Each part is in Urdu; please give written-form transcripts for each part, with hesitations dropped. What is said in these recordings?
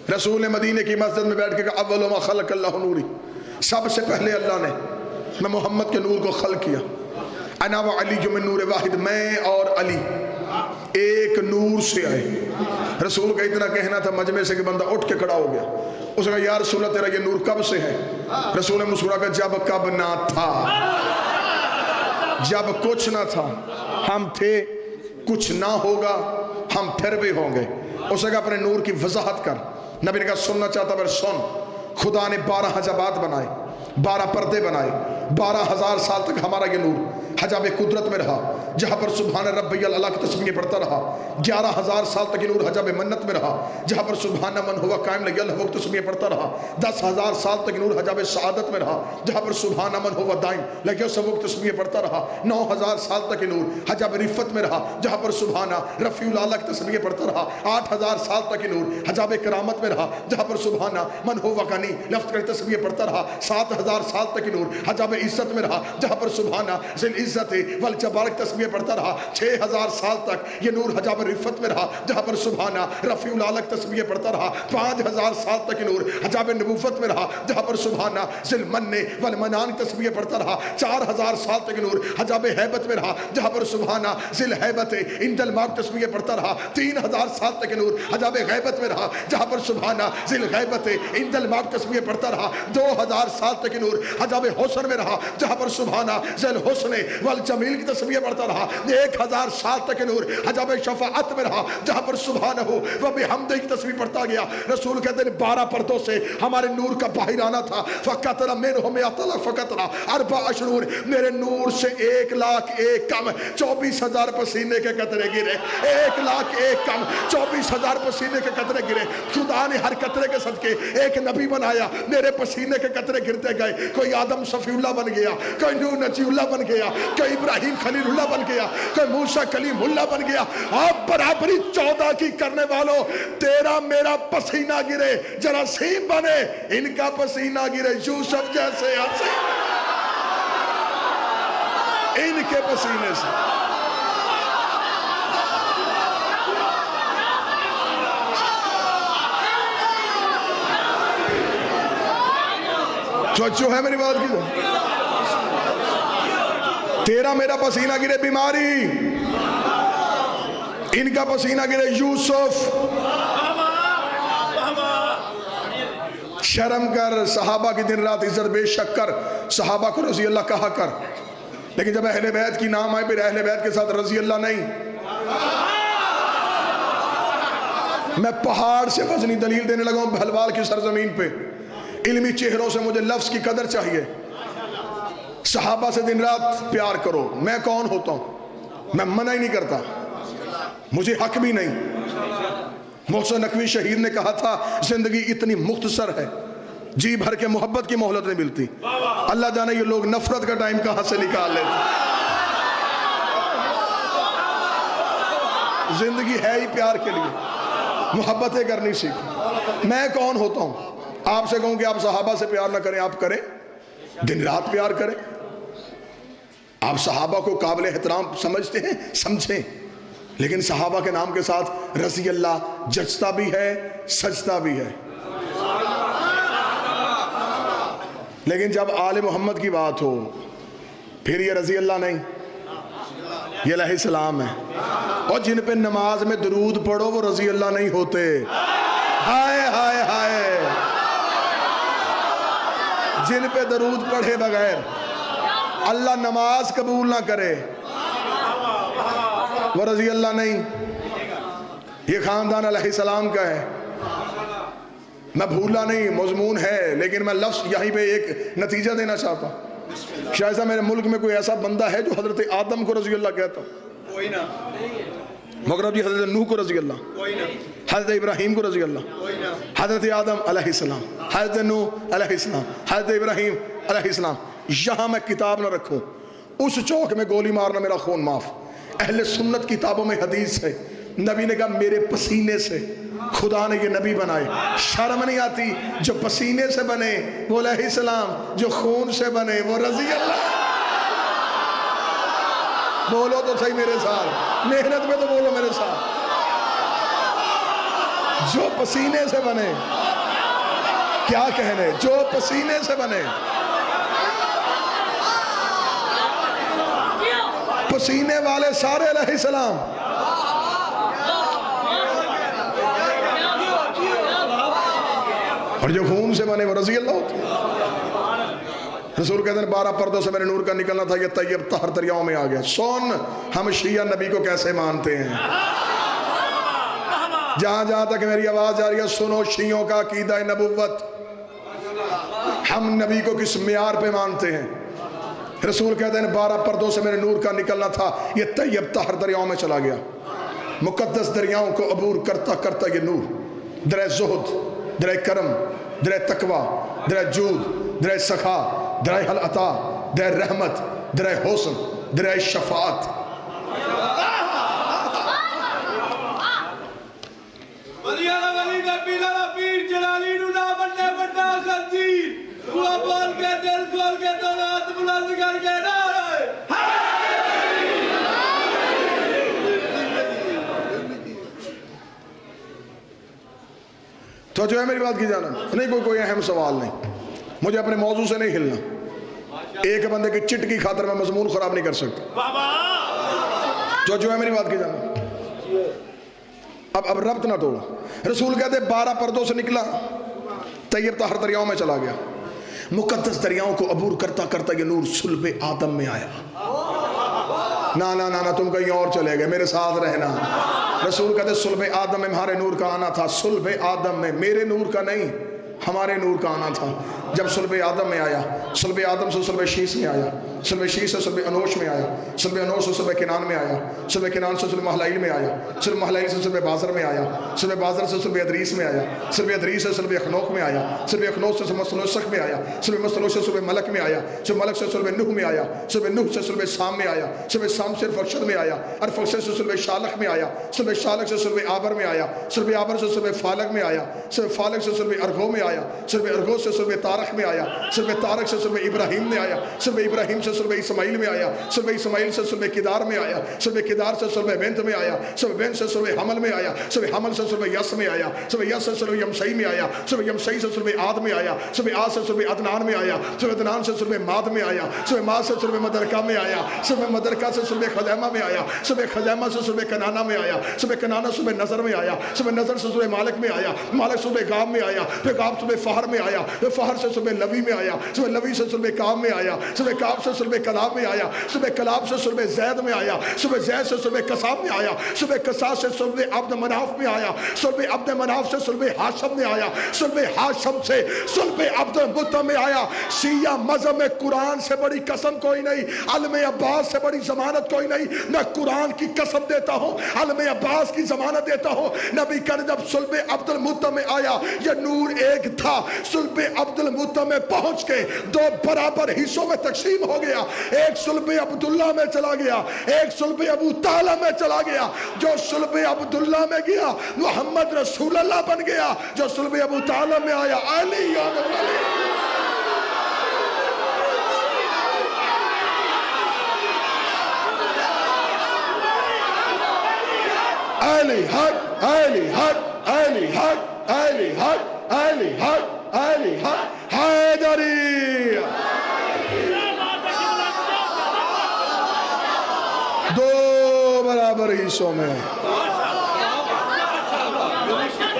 رسول مدینے کی مسجد میں بیٹھ کے کہا اول ما خلق اللہ نوری، سب سے پہلے اللہ نے میں محمد کے نور کو خلق کیا، انا و علی من نور واحد، میں اور علی ایک نور سے آئے۔ رسول کا اتنا کہنا تھا مجمع سے کہ بندہ اٹھ کے کھڑا ہو گیا۔ اس نے کہا یا رسول اللہ تیرا یہ نور کب سے ہے؟ رسول نے مسکرا کہا جب کب نہ تھا، جب کچھ نہ تھا ہم تھے، کچھ نہ ہوگا ہم پھر بھی ہوں گے۔ اس نے کہا اپنے نور کی وضاحت کر۔ نبی نے کہا سننا چاہتا پھر سن، خدا نے 12 حجابات بنائے، 12 پردے بنائے، 12,000 سال تک ہمارا یہ نور حجاب قدرت میں رہا، جہاں پر سبحان ربی اللہ کی تسبیح پڑھتا رہا۔ 11,000 سال تک یہ نور حجاب منت میں رہا، جہاں پر سبحان من ہوا قائم لگی اللہ کی تسبیح پڑھتا رہا۔ 10,000 سال تک یہ نور حجاب سعادت میں رہا، جہاں پر سبحان من ہوا دائم لگی اللہ کی تسبیح پڑھتا رہا۔ 9,000 سال تک یہ نور حجاب رفت میں رہا، جہاں پر سبحان رفیع اللہ کی تسبیح پڑھتا رہا۔ 8,000 سال تک یہ نور حجاب کرامت میں رہا، جہاں پر سبحان من ہوا غنی لفظ کی تسبیح پڑھتا رہا۔ 7,000 سال تک یہ نور حجاب عزت میں رہا، جہاں پر سبحان ذی العزت والجبار کی تسبیح پڑھتا رہا۔ 6,000 سال تک یہ نور حجاب رفت میں رہا، جہاں پر سبحان رفیع الاعلی کی تسبیح پڑھتا رہا۔ 5,000 سال تک یہ نور حجاب نبوت میں رہا، جہاں پر سبحان ذی المن والمنان کی تسبیح پڑھتا رہا۔ 4,000 سال تک یہ نور حجاب ہیبت میں رہا، جہاں پر سبحان ذی الہیبت عند الماء کی تسبیح پڑھتا رہا۔ 3,000 سال تک یہ نور حجاب غیبت میں رہا، جہاں پر سبحان ذی الغیبت عند الماء کی تسبیح پڑھتا رہا۔ 2,000 سال تک یہ نور حجاب حسن میں رہا، جہاں پر سبحان ذی الحسن والجمیل کی تسبیح پڑھتا رہا۔ 1,000 سال تک یہ نور حجاب شفاعت میں رہا، جہاں پر سبحانہ و بحمدہ کی تسبیح پڑھتا گیا۔ رسول کہتے ہیں 12 پردوں سے ہمارے نور کا باہر آنا تھا۔ فقطرہ منہم یطلع فقطرہ 4 شرور، میرے نور سے 1,01,000 کم 24,000 پسینے کے قطرے گرے۔ 1,01,000 کم 24,000 پسینے کے قطرے گرے۔ خدا نے ہر قطرے کے صدقے ایک نبی بنایا، میرے پسینے کے قطرے گرتے گئے۔ کوئی آدم صفی اللہ بن گیا، کوئی نوح نجی اللہ بن گیا، کوئی ابراہیم خلیل اللہ بن گیا، کوئی موسیٰ کلیم اللہ بن گیا۔ آپ برابری 14 کی کرنے والوں، تیرا میرا پسینہ گرے، جراثیم بنے، ان کا پسینہ گرے یوسف جیسے ہنسے ان کے پسینے سے۔ سوچو ہے میری بات کی، تیرا میرا پسینہ گرے بیماری، ان کا پسینہ گرے یوسف۔ شرم کر، صحابہ کی دن رات عزت بے شک کر، صحابہ کو رضی اللہ کہا کر، لیکن جب اہل بیت کی نام آئے پھر اہل بیت کے ساتھ رضی اللہ نہیں۔ میں پہاڑ سے وزنی دلیل دینے لگا ہوں بھلوال کی سرزمین پہ، علمی چہروں سے مجھے لفظ کی قدر چاہیے۔ صحابہ سے دن رات پیار کرو، میں کون ہوتا ہوں؟ میں منع ہی نہیں کرتا، مجھے حق بھی نہیں۔ محسن نقوی شہید نے کہا تھا زندگی اتنی مختصر ہے، جی بھر کے محبت کی مہلت نہیں ملتی۔ اللہ جانے یہ لوگ نفرت کا ٹائم کہاں سے نکال لیتے۔ زندگی ہے ہی پیار کے لیے، محبتیں کرنی سیکھو۔ میں کون ہوتا ہوں؟ آپ سے کہوں کہ آپ صحابہ سے پیار نہ کریں، آپ کریں، دن رات پیار کریں۔ آپ صحابہ کو قابل احترام سمجھتے ہیں، سمجھیں، لیکن صحابہ کے نام کے ساتھ رضی اللہ جچتا بھی ہے، سجتا بھی ہے۔ لیکن جب آل محمد کی بات ہو پھر یہ رضی اللہ نہیں، یہ علیہ السلام ہے۔ اور جن پہ نماز میں درود پڑھو وہ رضی اللہ نہیں ہوتے۔ ہائے ہائے ہائے، جن پہ درود پڑھے بغیر اللہ نماز قبول نہ کرے وہ رضی اللہ نہیں۔ یہ خاندان علیہ السلام کا ہے، میں بھولا نہیں، مضمون ہے، لیکن میں لفظ یہیں پہ ایک نتیجہ دینا چاہتا ہوں۔ شاید میرے ملک میں کوئی ایسا بندہ ہے جو حضرت آدم کو رضی اللہ کہتا، کوئی نہ، مگر جی حضرت نوح کو رضی اللہ، کوئی نہ، حضرت ابراہیم کو رضی اللہ، کوئی نہ، حضرت آدم علیہ السلام، حضرت نوح علیہ السلام، حضرت ابراہیم علیہ السلام۔ یہاں میں کتاب نہ رکھوں، اس چوک میں گولی مارنا میرا خون معاف۔ اہل سنت کتابوں میں حدیث ہے، نبی نے کہا میرے پسینے سے خدا نے یہ نبی بنائے۔ شرم نہیں آتی؟ جو پسینے سے بنے وہ علیہ السلام، جو خون سے بنے وہ رضی اللہ۔ بولو تو صحیح میرے ساتھ، محنت میں تو بولو میرے ساتھ۔ جو پسینے سے بنے، کیا کہنے، جو پسینے سے بنے، پسینے والے سارے علیہ السلام، اور جو خون سے بنے وہ رضی اللہ ہوتے۔ رسول کہتے ہیں 12 پردوں سے میرے نور کا نکلنا تھا، یہ طیب طاہر دریاؤں میں آ گیا۔ سن ہم شیعہ نبی کو کیسے مانتے ہیں، جہاں جہاں تک میری آواز آ رہی ہے سنو شیعوں کا عقیدہ نبوت، ہم نبی کو کس معیار پہ مانتے ہیں۔ رسول کہتے ہیں 12 پردوں سے میرے نور کا نکلنا تھا، یہ طیب طاہر دریاؤں میں چلا گیا۔ مقدس دریاؤں کو عبور کرتا کرتا یہ نور درہ زہد، درہ کرم، درہ تقوی، درہ جود، درہ سخا، درہ حل عطا، درہ رحمت، درہ حسن، درہ شفاعت، ولی نبی لالا پیر جلالی نو نہ بننے بننا خنزیر، دعا بول کے دل کھول کے دونوں ہاتھ بلند کر کے نعرہ تو جو ہے میری بات کی جانا نہیں، کوئی اہم سوال نہیں، مجھے اپنے موضوع سے نہیں ہلنا، ایک بندے کی چٹ کی خاطر میں مضمون خراب نہیں کر سکتا۔ جو ہے میری بات کی جانا، اب ربط نہ توڑو۔ رسول کہتے 12 پردوں سے نکلا، طیب طاہر دریاؤں میں چلا گیا، مقدس دریاؤں کو عبور کرتا کرتا یہ نور صلب آدم میں آیا۔ نا تم کہیں اور چلے گئے، میرے ساتھ رہنا۔ رسول کہتے صلب آدم میں ہمارے نور کا آنا تھا، صلب آدم میں، میرے نور کا نہیں، ہمارے نور کا آنا تھا۔ جب صلب آدم میں آیا، صلب آدم سے صلب شیس میں آیا، صلب شیس سے صلب انوش میں آیا، صلب انوش سے صلب کنان میں آیا، صلب کنان سے صلب محلائل میں آیا، صلب محلائل سے صلب بازر میں آیا، صلب بازر سے صلب ادریس میں آیا، صلب ادریس سے صلب اخنوک میں آیا، صلب اخنوک سے مستلوسک میں آیا، صلب مستلوسک سے صلب ملک میں آیا، صلب ملک سے صلب نوح میں آیا، صلب نوح سے صلب سام میں آیا، صلب سام سے ارفخشد میں آیا، ارفخشد سے صلب شالخ میں آیا، صلب شالخ سے صلب آبر میں آیا، صلب آبر سے صلب فالق میں آیا، صلب فالق سے صلب ارغو میں آیا، صلب ارغو سے صلب تارخ میں آیا، صلب تارخ سے صلب ابراہیم میں آیا، صلب ابراہیم سے صلب اسماعیل میں آیا، صلب اسماعیل سے صلب کدار میں آیا، صلب کدار سے صلب بنت میں آیا، صلب بنت سے صلب حمل میں آیا، صلب حمل سے صلب یس میں آیا، صلب یس سے صلب یمسئی میں آیا، صلب یمسئی سے صلب عاد میں آیا، صلب عاد سے صلب عدنان میں آیا، صلب عدنان سے صلب ماد میں آیا، صلب ماد سے صلب مدرکہ میں آیا، صلب مدرکہ سے صلب خزیمہ میں آیا، صلب خزیمہ سے صلب کنانہ میں آیا، صلب کنانہ سے صلب نظر میں آیا، صلب نظر سے صلب مالک میں آیا، مالک سے صلب گام میں آیا، پھر گام صلب فہر میں آیا، پھر فہر سے صلب لوی میں آیا، صلب لوی سے صلب کام میں آیا، صلب کام سے صلب کلاب میں آیا، صلب کلاب سے صلب زید میں آیا، صلب زید سے صلب کساب میں آیا، صلب کساب سے صلب عبد مناف میں آیا، صلب عبد مناف سے صلب ہاشم میں آیا، صلب ہاشم سے صلب عبد مطلب میں آیا۔ شیعہ مذہب میں قرآن سے بڑی قسم کوئی نہیں، علم عباس سے بڑی ضمانت کوئی نہیں، میں قرآن کی قسم دیتا ہوں، علم عباس کی ضمانت دیتا ہوں۔ نبی کریم جب صلب عبد المطلب میں آیا، یہ نور ایک تھا، صلب عبد المطلب میں پہنچ کے 2 برابر حصوں میں تقسیم ہو گیا، ایک صلب عبداللہ میں چلا گیا، ایک صلب ابو طالب میں چلا گیا، جو صلب عبداللہ میں گیا محمد رسول اللہ بن گیا، جو صلب ابو طالب میں آیا علی علی حق علی حق علی حق علی حق علی حق علی حق حیدری، 2 برابر حصوں میں،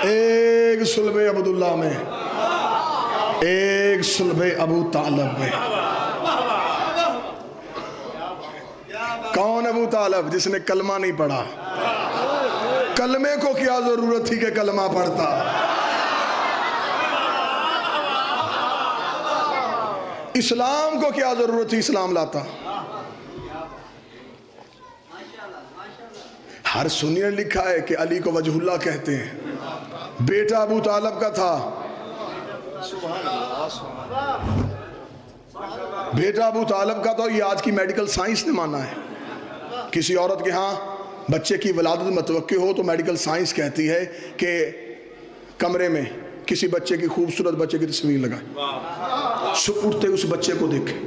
ایک صلب عبداللہ میں، ایک صلب ابو طالب میں۔ کون ابو طالب؟ جس نے کلمہ نہیں پڑھا۔ کلمے کو کیا ضرورت تھی کہ کلمہ پڑھتا؟ اسلام کو کیا ضرورت تھی اسلام لاتا؟ ہر سنی نے لکھا ہے کہ علی کو وجہ اللہ کہتے ہیں، بیٹا ابو طالب کا تھا، بیٹا ابو طالب کا تھا۔ یہ آج کی میڈیکل سائنس نے مانا ہے، کسی عورت کے ہاں بچے کی ولادت متوقع ہو تو میڈیکل سائنس کہتی ہے کہ کمرے میں کسی بچے کی خوبصورت بچے کی تصویر لگائے، سپرتے اس بچے کو دیکھیں،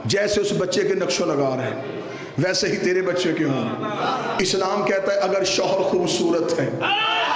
جیسے اس بچے کے نقش و نگار ہیں ویسے ہی تیرے بچے کے ہوں۔ اسلام کہتا ہے اگر شوہر خوبصورت ہے